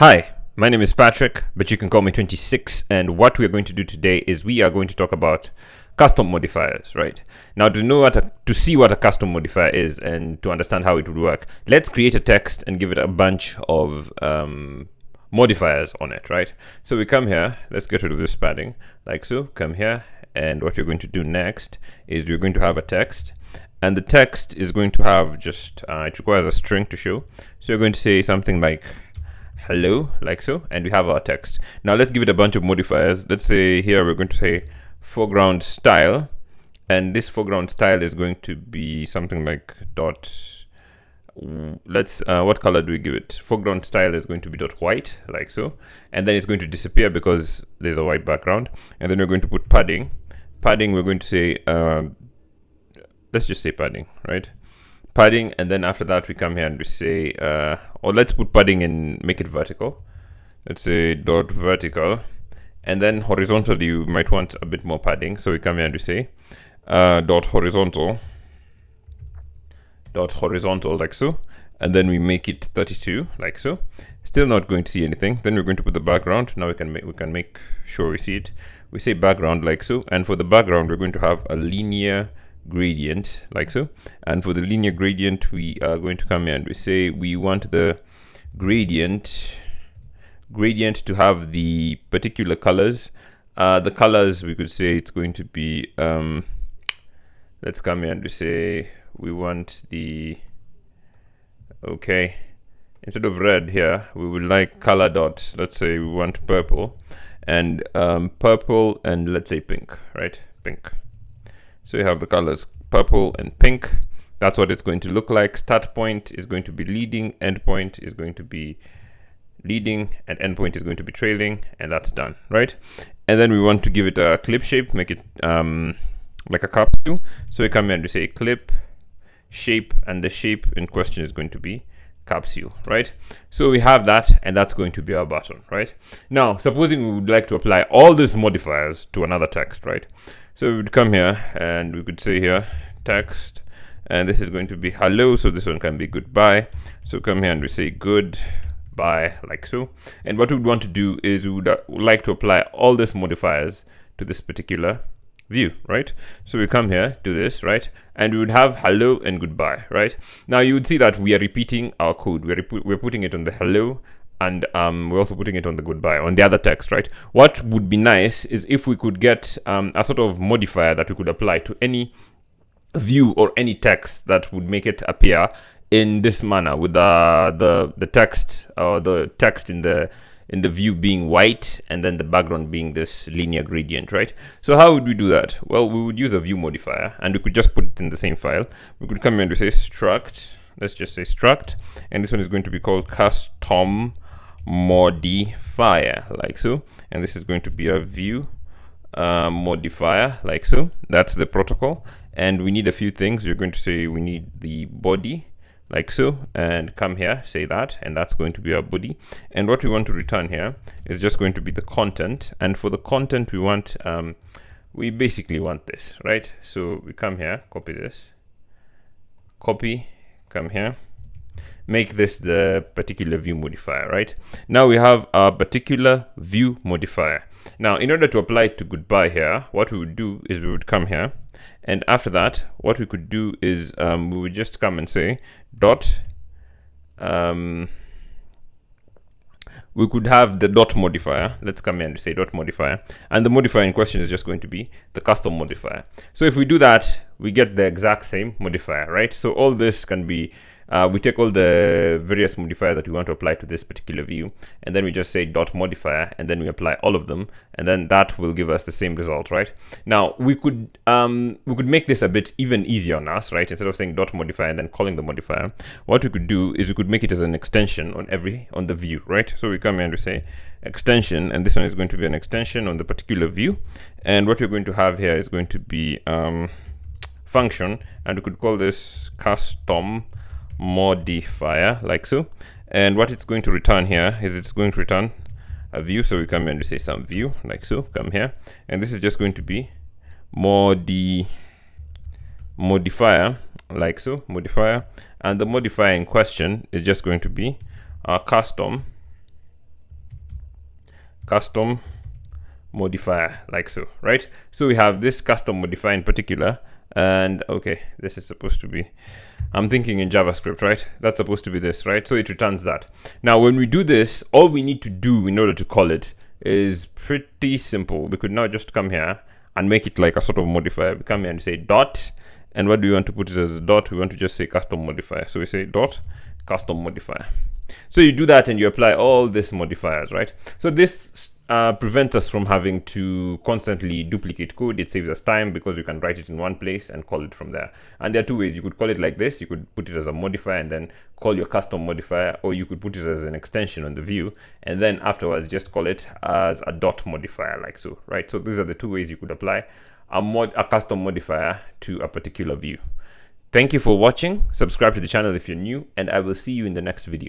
Hi, my name is Patrick, but you can call me 26. And what we are going to do today is we are going to talk about custom modifiers, right? Now, to see what a custom modifier is and to understand how it would work, let's create a text and give it a bunch of modifiers on it, right? So we come here, let's get rid of this padding, like so. Come here, and what you're going to do next is we're going to have a text. And the text is going to have just, it requires a string to show. So you're going to say something like hello, like so, and we have our text. Now let's give it a bunch of modifiers. Let's say here we're going to say foreground style, and this foreground style is going to be something like dot. What color do we give it? Foreground style is going to be dot white, like so, and then it's going to disappear because there's a white background. And then we're going to put padding. Padding, we're going to say let's just say padding, right? Padding, and then after that we come here and we say or let's put padding and make it vertical. Let's say dot vertical, and then horizontally you might want a bit more padding, so we come here and we say dot horizontal, like so, and then we make it 32, like so. Still not going to see anything. Then we're going to put the background. Now we can make sure we see it. We say background, like so, and for the background we're going to have a linear gradient, like so. And for the linear gradient we are going to come here and we say we want the gradient to have the particular colors. The colors, we could say it's going to be let's come here and we say we want the, okay, instead of red here we would like color dots. Let's say we want purple, and let's say pink, right? Pink. So you have the colors purple and pink. That's what it's going to look like. Start point is going to be leading, end point is going to be leading, and end point is going to be trailing, and that's done, right? And then we want to give it a clip shape, make it like a capsule. So we come here and we say clip shape, and the shape in question is going to be capsule, right? So we have that, and that's going to be our button, right? Now, supposing we would like to apply all these modifiers to another text, right? So we would come here and we could say here text, and this is going to be hello, so this one can be goodbye. So come here and we say goodbye, like so. And what we would want to do is we would like to apply all these modifiers to this particular view, right? So we come here to this, right, and we would have hello and goodbye, right? Now you would see that we are repeating our code. We're putting it on the hello, and we're also putting it on the goodbye on the other text, right? What would be nice is if we could get a sort of modifier that we could apply to any view or any text that would make it appear in this manner, with the text or the text in the view being white and then the background being this linear gradient, right? So how would we do that? Well, we would use a view modifier, and we could just put it in the same file. We could come here and we say struct. Let's just say struct, and this one is going to be called custom modifier, like so. And this is going to be a view modifier, like so. That's the protocol, and we need a few things. We're going to say we need the body, like so, and come here, say that, and that's going to be our body. And what we want to return here is just going to be the content, and for the content we want we basically want this, right? So we come here, copy this, copy, come here, make this the particular view modifier, right? Now we have our particular view modifier. Now, in order to apply it to goodbye here, what we would do is we would come here, and after that, what we could do is we would just come and say dot. We could have the dot modifier. Let's come here and say dot modifier, and the modifier in question is just going to be the custom modifier. So if we do that, we get the exact same modifier, right? So all this can be we take all the various modifiers that we want to apply to this particular view, and then we just say dot modifier, and then we apply all of them, and then that will give us the same result, right? Now we could make this a bit even easier on us, right? Instead of saying dot modifier and then calling the modifier, what we could do is we could make it as an extension on the view, right? So we come here and we say extension, and this one is going to be an extension on the particular view, and what we're going to have here is going to be function, and we could call this custom modifier, like so. And what it's going to return here is it's going to return a view. So we come here and we say some view, like so. Come here, and this is just going to be modifier, like so, modifier, and the modifier in question is just going to be our custom custom modifier, like so, right? So we have this custom modifier in particular, and okay, this is supposed to be, I'm thinking in JavaScript, right? That's supposed to be this, right? So it returns that. Now, when we do this, all we need to do in order to call it is pretty simple. We could now just come here and make it like a sort of modifier. We come here and say dot, and what do we want to put it as a dot? We want to just say custom modifier. So we say dot custom modifier. So you do that and you apply all these modifiers, right? So this prevents us from having to constantly duplicate code. It saves us time because we can write it in one place and call it from there. And there are two ways. You could call it like this. You could put it as a modifier and then call your custom modifier, or you could put it as an extension on the view and then afterwards just call it as a dot modifier, like so, right? So these are the two ways you could apply a custom modifier to a particular view. Thank you for watching. Subscribe to the channel if you're new, and I will see you in the next video.